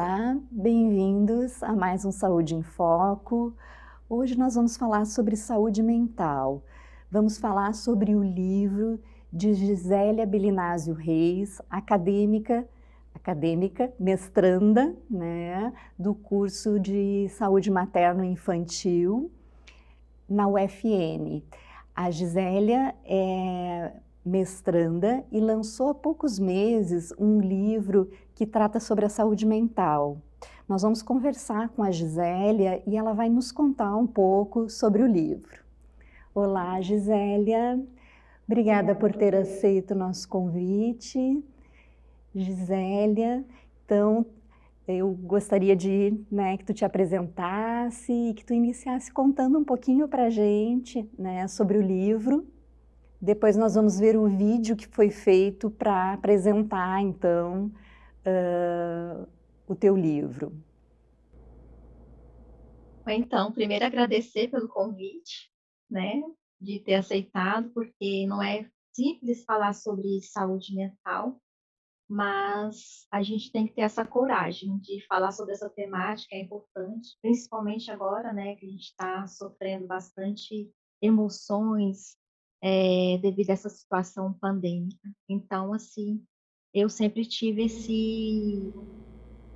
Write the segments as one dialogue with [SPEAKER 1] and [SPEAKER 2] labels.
[SPEAKER 1] Olá, bem-vindos a mais um Saúde em Foco. Hoje nós vamos falar sobre saúde mental. Vamos falar sobre o livro de Gisélia Belinásio Reis, acadêmica, mestranda, né, do curso de Saúde Materno-Infantil na UFN. A Gisélia é mestranda e lançou há poucos meses um livro que trata sobre a saúde mental. Nós vamos conversar com a Gisélia e ela vai nos contar um pouco sobre o livro. Olá, Gisélia. Obrigada por ter aceito o nosso convite. Gisélia, então, eu gostaria que tu te apresentasse e que tu iniciasse contando um pouquinho para a gente, né, sobre o livro. Depois nós vamos ver o vídeo que foi feito para apresentar, então, o teu livro.
[SPEAKER 2] Então, primeiro agradecer pelo convite, né, de ter aceitado, porque não é simples falar sobre saúde mental, mas a gente tem que ter essa coragem de falar sobre essa temática, é importante, principalmente agora, né, que a gente está sofrendo bastante emoções, devido a essa situação pandêmica. Então, assim, eu sempre tive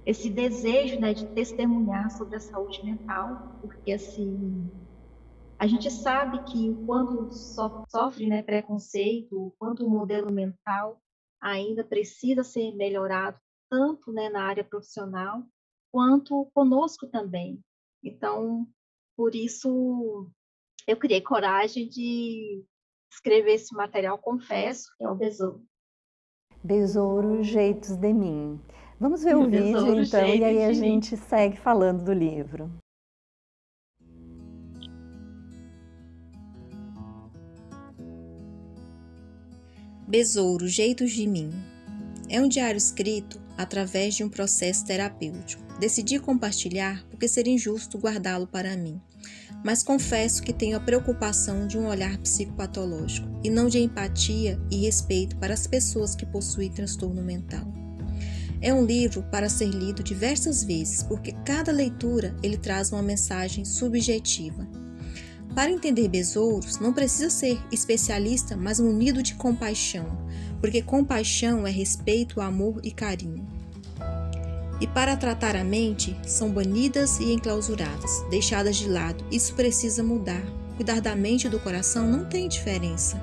[SPEAKER 2] esse desejo, né, de testemunhar sobre a saúde mental, porque, assim, a gente sabe que o quanto sofre, né, preconceito, o quanto o modelo mental ainda precisa ser melhorado, tanto, né, na área profissional, quanto conosco também. Então, por isso, eu criei coragem de escrever esse material, confesso, que é o Besouro.
[SPEAKER 1] Besouro, Jeitos de Mim. Vamos ver o vídeo,
[SPEAKER 2] Besouro,
[SPEAKER 1] então, e
[SPEAKER 2] jeito
[SPEAKER 1] aí a
[SPEAKER 2] de mim.
[SPEAKER 1] gente segue falando do livro.
[SPEAKER 3] Besouro, Jeitos de Mim. É um diário escrito através de um processo terapêutico. Decidi compartilhar porque seria injusto guardá-lo para mim, mas confesso que tenho a preocupação de um olhar psicopatológico e não de empatia e respeito para as pessoas que possuem transtorno mental. É um livro para ser lido diversas vezes, porque cada leitura ele traz uma mensagem subjetiva. Para entender besouros, não precisa ser especialista, mas munido de compaixão, porque compaixão é respeito, amor e carinho. E para tratar a mente, são banidas e enclausuradas, deixadas de lado. Isso precisa mudar. Cuidar da mente e do coração não tem diferença.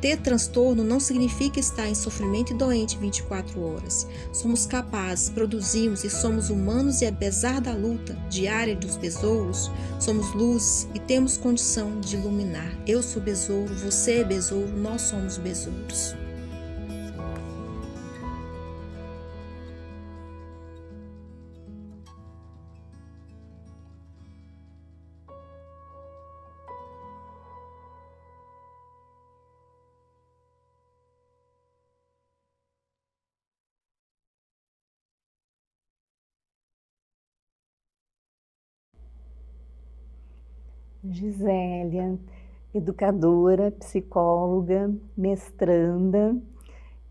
[SPEAKER 3] Ter transtorno não significa estar em sofrimento e doente 24 horas. Somos capazes, produzimos e somos humanos e apesar da luta diária dos besouros, somos luzes e temos condição de iluminar. Eu sou besouro, você é besouro, nós somos besouros.
[SPEAKER 1] Gisélia, educadora, psicóloga, mestranda.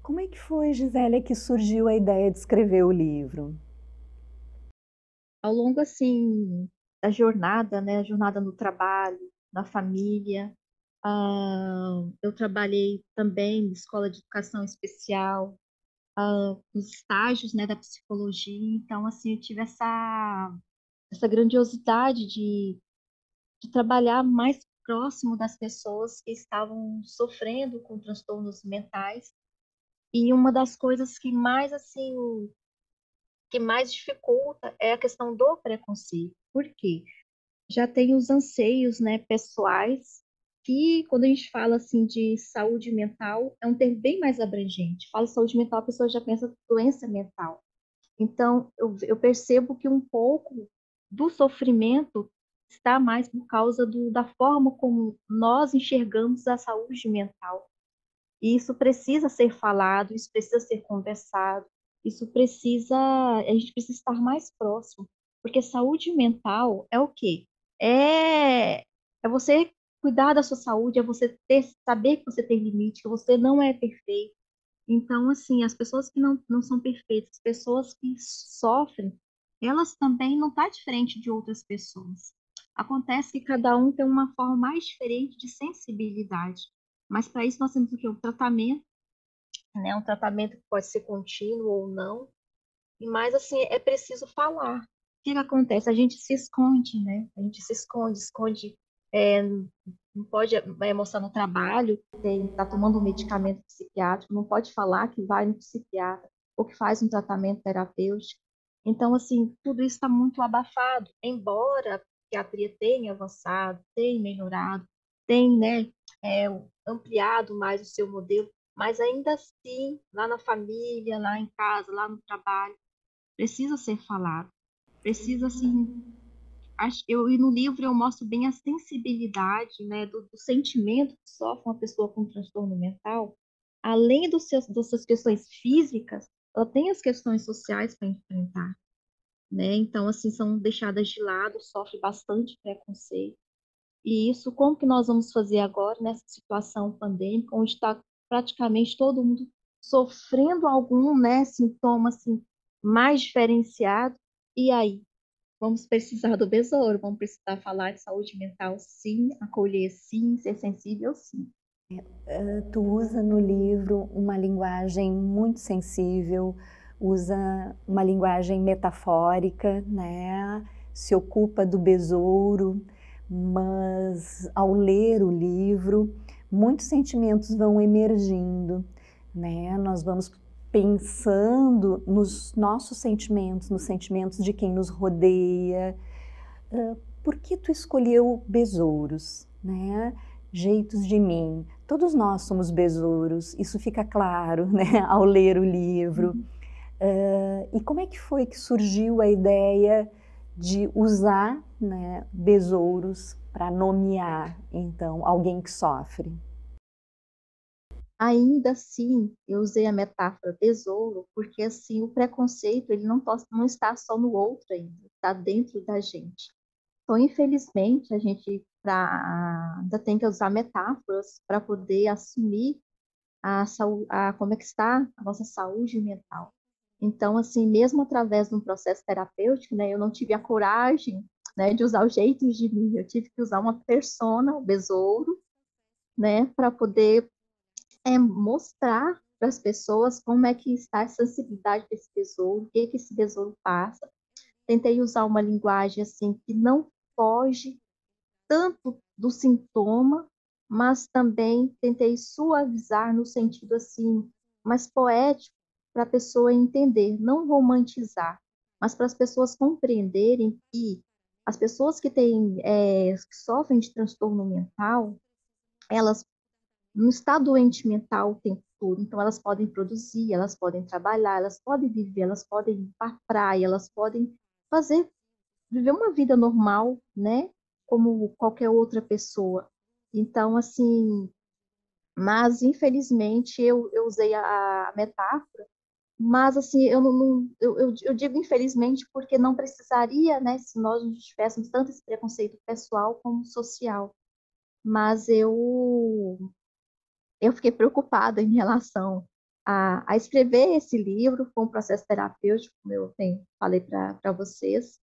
[SPEAKER 1] Como é que foi, Gisélia, que surgiu a ideia de escrever o livro?
[SPEAKER 2] Ao longo, assim, da jornada, né, a jornada no trabalho, na família, eu trabalhei também em escola de educação especial, nos estágios, né, da psicologia. Então, assim, eu tive essa grandiosidade de trabalhar mais próximo das pessoas que estavam sofrendo com transtornos mentais. E uma das coisas que mais, assim, que mais dificulta é a questão do preconceito. Por quê? Já tem os anseios, né, pessoais, que quando a gente fala assim de saúde mental, é um termo bem mais abrangente. Fala saúde mental, a pessoa já pensa doença mental. Então, eu percebo que um pouco do sofrimento está mais por causa da forma como nós enxergamos a saúde mental. E isso precisa ser falado, isso precisa ser conversado, a gente precisa estar mais próximo, porque saúde mental é o quê? É você cuidar da sua saúde, é você saber que você tem limite, que você não é perfeito. Então, assim, as pessoas que não são perfeitas, as pessoas que sofrem, elas também não tá diferente de outras pessoas. Acontece que cada um tem uma forma mais diferente de sensibilidade, mas para isso nós temos o quê? Um tratamento, né? Um tratamento que pode ser contínuo ou não, mas assim, é preciso falar. O que que acontece? A gente se esconde, né? A gente se esconde, é, não pode mostrar no trabalho, tá tomando um medicamento psiquiátrico, não pode falar que vai no psiquiatra ou que faz um tratamento terapêutico. Então, assim, tudo isso está muito abafado, embora a psiquiatria tenha avançado, tenha melhorado, tenha, né, é, ampliado mais o seu modelo, mas ainda assim, lá na família, lá em casa, lá no trabalho, precisa ser falado, precisa, assim, e no livro eu mostro bem a sensibilidade, né, do sentimento que sofre uma pessoa com transtorno mental, além das suas questões físicas, ela tem as questões sociais para enfrentar, né? Então, assim, são deixadas de lado, sofre bastante preconceito. E isso, como que nós vamos fazer agora nessa situação pandêmica, onde está praticamente todo mundo sofrendo algum, né, sintoma assim, mais diferenciado? E aí? Vamos precisar do besouro, vamos precisar falar de saúde mental, sim, acolher, sim, ser sensível, sim.
[SPEAKER 1] Tu usa no livro uma linguagem muito sensível, usa uma linguagem metafórica, né? Se ocupa do besouro, mas ao ler o livro, muitos sentimentos vão emergindo, né? Nós vamos pensando nos nossos sentimentos, nos sentimentos de quem nos rodeia. Por que tu escolheu besouros, né? Jeitos de mim. Todos nós somos besouros, isso fica claro, né, ao ler o livro. E como é que foi que surgiu a ideia de usar, né, besouros para nomear, então, alguém que sofre?
[SPEAKER 2] Ainda assim, eu usei a metáfora besouro, porque assim, o preconceito ele não está só no outro ainda, está dentro da gente. Então, infelizmente, a gente ainda tem que usar metáforas para poder assumir como é que está a nossa saúde mental. Então, assim, mesmo através de um processo terapêutico, né, eu não tive a coragem, né, de usar os jeitos de mim. Eu tive que usar uma persona, o besouro, né, para poder mostrar para as pessoas como é que está a sensibilidade desse besouro, o que esse besouro passa. Tentei usar uma linguagem assim que não foge tanto do sintoma, mas também tentei suavizar no sentido assim mais poético para a pessoa entender, não romantizar, mas para as pessoas compreenderem que as pessoas que sofrem de transtorno mental, elas não estão doentes mental o tempo todo, então elas podem produzir, elas podem trabalhar, elas podem viver, elas podem ir para a praia, elas podem fazer viver uma vida normal, né? Como qualquer outra pessoa. Então, assim, mas infelizmente eu usei a metáfora, mas assim, eu digo infelizmente porque não precisaria, né? Se nós não tivéssemos tanto esse preconceito pessoal como social. Mas eu fiquei preocupada em relação a escrever esse livro, foi um processo terapêutico, como falei para vocês,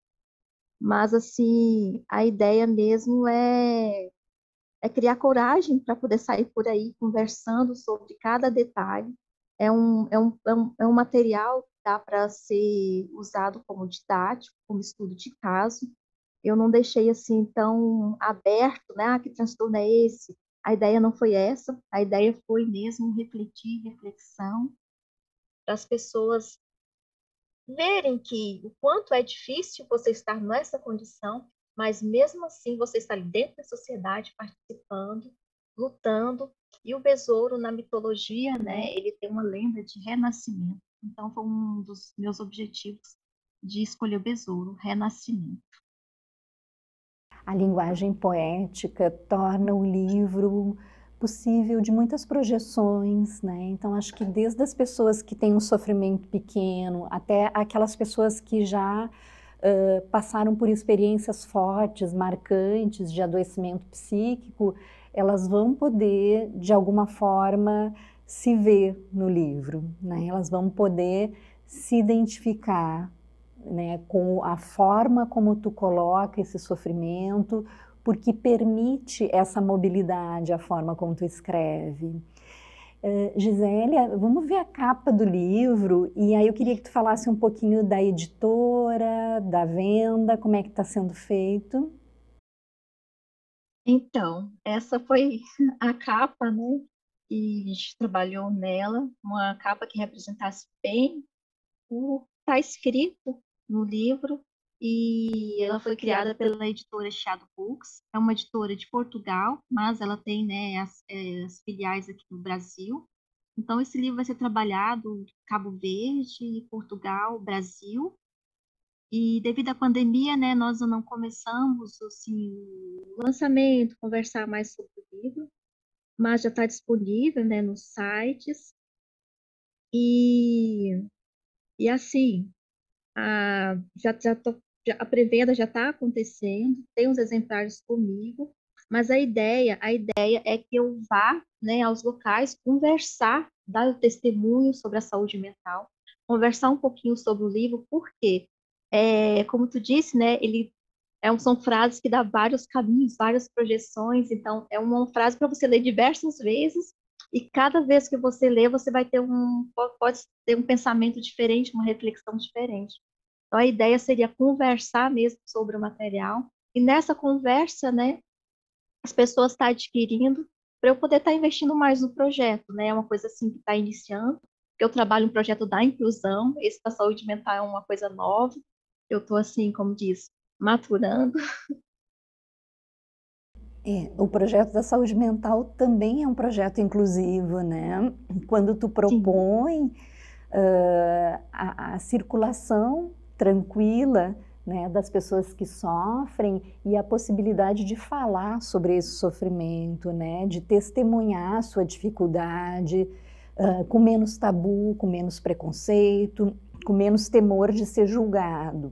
[SPEAKER 2] mas, assim, a ideia mesmo é criar coragem para poder sair por aí conversando sobre cada detalhe. É um material que dá para ser usado como didático, como estudo de caso. Eu não deixei assim tão aberto, né? Ah, que transtorno é esse? A ideia não foi essa, a ideia foi mesmo refletir, reflexão, para as pessoas verem que o quanto é difícil você estar nessa condição, mas mesmo assim você está ali dentro da sociedade, participando, lutando. E o besouro, na mitologia, né, ele tem uma lenda de renascimento. Então, foi um dos meus objetivos de escolher o besouro, renascimento.
[SPEAKER 1] A linguagem poética torna o livro possível de muitas projeções, né? Então, acho que desde as pessoas que têm um sofrimento pequeno até aquelas pessoas que já passaram por experiências fortes, marcantes de adoecimento psíquico, elas vão poder, de alguma forma, se ver no livro, né? Elas vão poder se identificar né, com a forma como tu coloca esse sofrimento, porque permite essa mobilidade, a forma como tu escreve. Gisélia, vamos ver a capa do livro, e aí eu queria que tu falasse um pouquinho da editora, da venda, como é que está sendo feito.
[SPEAKER 2] Então, essa foi a capa, né? E a gente trabalhou nela, uma capa que representasse bem o que está escrito no livro, e ela foi criada pela editora Shadow Books. É uma editora de Portugal, mas ela tem, né, as filiais aqui no Brasil. Então, esse livro vai ser trabalhado em Cabo Verde, Portugal, Brasil. E devido à pandemia, né, nós não começamos assim, o lançamento, conversar mais sobre o livro, mas já está disponível, né, nos sites. E, e assim, a pré-venda já está acontecendo, tem os exemplares comigo, mas a ideia é que eu vá, né, aos locais conversar, dar o testemunho sobre a saúde mental, conversar um pouquinho sobre o livro, porque, como tu disse, né, são frases que dão vários caminhos, várias projeções, então é uma frase para você ler diversas vezes, e cada vez que você lê, você vai ter pode ter um pensamento diferente, uma reflexão diferente. Então, a ideia seria conversar mesmo sobre o material, e nessa conversa, né, as pessoas estão adquirindo para eu poder estar investindo mais no projeto, né? É uma coisa assim que está iniciando, porque eu trabalho um projeto da inclusão, esse da saúde mental é uma coisa nova, eu estou assim, como diz, maturando.
[SPEAKER 1] O projeto da saúde mental também é um projeto inclusivo, né? Quando tu
[SPEAKER 2] Sim,
[SPEAKER 1] propõe a circulação tranquila, né, das pessoas que sofrem e a possibilidade de falar sobre esse sofrimento, né, de testemunhar a sua dificuldade, com menos tabu, com menos preconceito, com menos temor de ser julgado.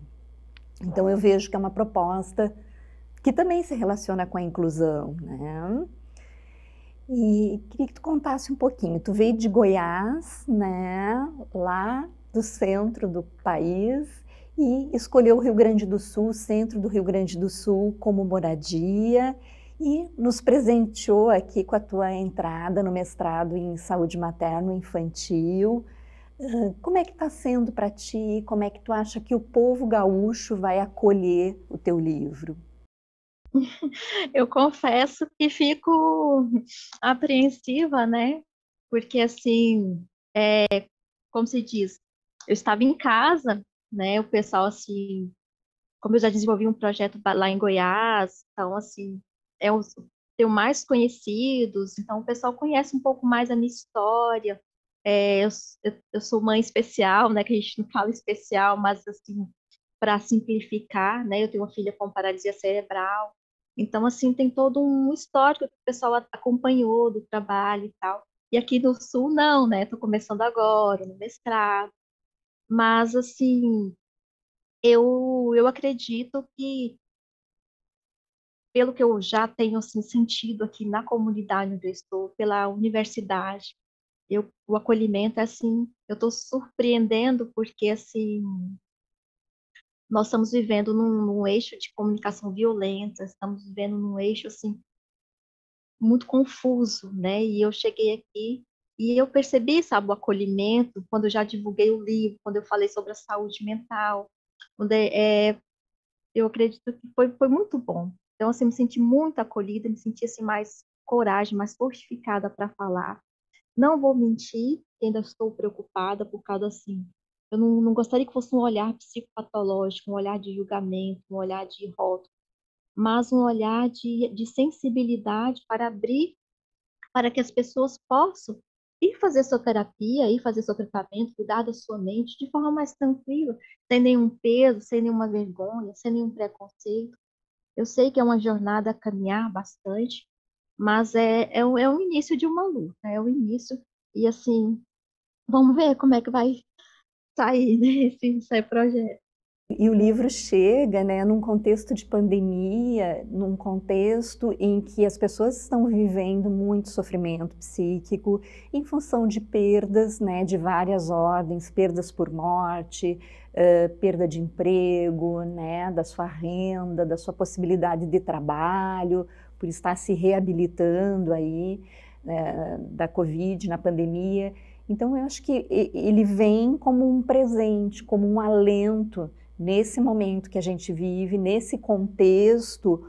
[SPEAKER 1] Então eu vejo que é uma proposta que também se relaciona com a inclusão, né? E queria que tu contasse um pouquinho. Tu veio de Goiás, né, lá do centro do país, e escolheu o Rio Grande do Sul, o centro do Rio Grande do Sul, como moradia, e nos presenteou aqui com a tua entrada no mestrado em saúde materno-infantil. Como é que está sendo para ti? Como é que tu acha que o povo gaúcho vai acolher o teu livro?
[SPEAKER 2] eu confesso que fico apreensiva, né? Porque assim, como se diz, eu estava em casa, né? O pessoal assim, como eu já desenvolvi um projeto lá em Goiás, então, assim, tenho mais conhecidos, então o pessoal conhece um pouco mais a minha história. Eu sou mãe especial, né, que a gente não fala especial, mas, assim, para simplificar, né, eu tenho uma filha com paralisia cerebral, então, assim, tem todo um histórico que o pessoal acompanhou do trabalho e tal. E aqui no Sul, não, né, estou começando agora, no mestrado, mas, assim, eu acredito que, pelo que eu já tenho assim, sentido aqui na comunidade onde eu estou, pela universidade, o acolhimento é assim, eu estou surpreendendo porque assim, nós estamos vivendo num eixo de comunicação violenta, estamos vivendo num eixo assim, muito confuso, né? E eu cheguei aqui e eu percebi, sabe, o acolhimento, quando eu já divulguei o livro, quando eu falei sobre a saúde mental, quando eu acredito que foi muito bom. Então, assim, me senti muito acolhida, me senti assim, mais coragem, mais fortificada para falar. Não vou mentir, ainda estou preocupada por causa assim. Eu não gostaria que fosse um olhar psicopatológico, um olhar de julgamento, um olhar de rótulo, mas um olhar de sensibilidade para abrir, para que as pessoas possam ir fazer sua terapia, ir fazer seu tratamento, cuidar da sua mente de forma mais tranquila, sem nenhum peso, sem nenhuma vergonha, sem nenhum preconceito. Eu sei que é uma jornada a caminhar bastante, mas é o início de uma luta, é o início. E assim, vamos ver como é que vai sair, né, esse projeto.
[SPEAKER 1] E o livro chega, né, num contexto de pandemia, num contexto em que as pessoas estão vivendo muito sofrimento psíquico em função de perdas, né, de várias ordens, perdas por morte, perda de emprego, né, da sua renda, da sua possibilidade de trabalho, por estar se reabilitando aí, da Covid, na pandemia. Então, eu acho que ele vem como um presente, como um alento, nesse momento que a gente vive, nesse contexto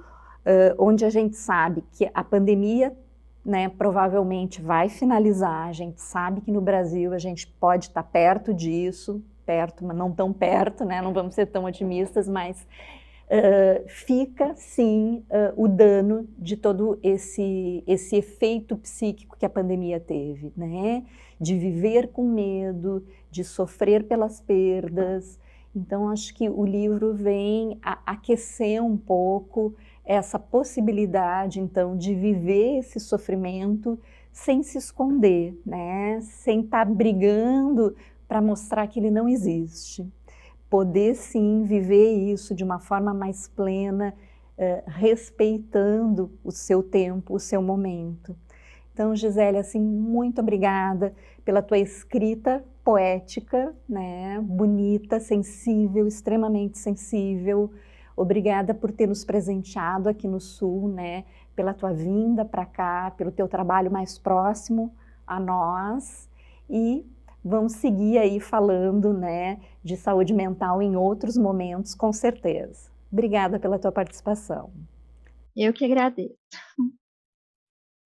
[SPEAKER 1] onde a gente sabe que a pandemia, né, provavelmente vai finalizar, a gente sabe que no Brasil a gente pode estar perto disso, perto, mas não tão perto, né, não vamos ser tão otimistas, mas fica sim o dano de todo esse efeito psíquico que a pandemia teve, né, de viver com medo, de sofrer pelas perdas. Então, acho que o livro vem aquecer um pouco essa possibilidade, então, de viver esse sofrimento sem se esconder, né? Sem estar brigando para mostrar que ele não existe. Poder, sim, viver isso de uma forma mais plena, respeitando o seu tempo, o seu momento. Então, Gisele, assim, muito obrigada pela tua escrita poética, né, bonita, sensível, extremamente sensível. Obrigada por ter nos presenteado aqui no Sul, né, pela tua vinda para cá, pelo teu trabalho mais próximo a nós. E vamos seguir aí falando, né, de saúde mental em outros momentos, com certeza. Obrigada pela tua participação.
[SPEAKER 2] Eu que agradeço.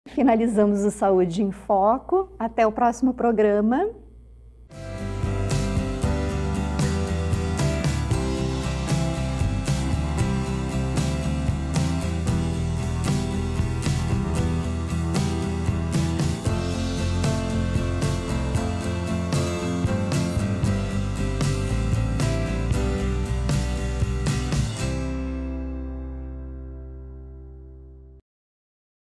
[SPEAKER 1] Finalizamos o Saúde em Foco. Até o próximo programa.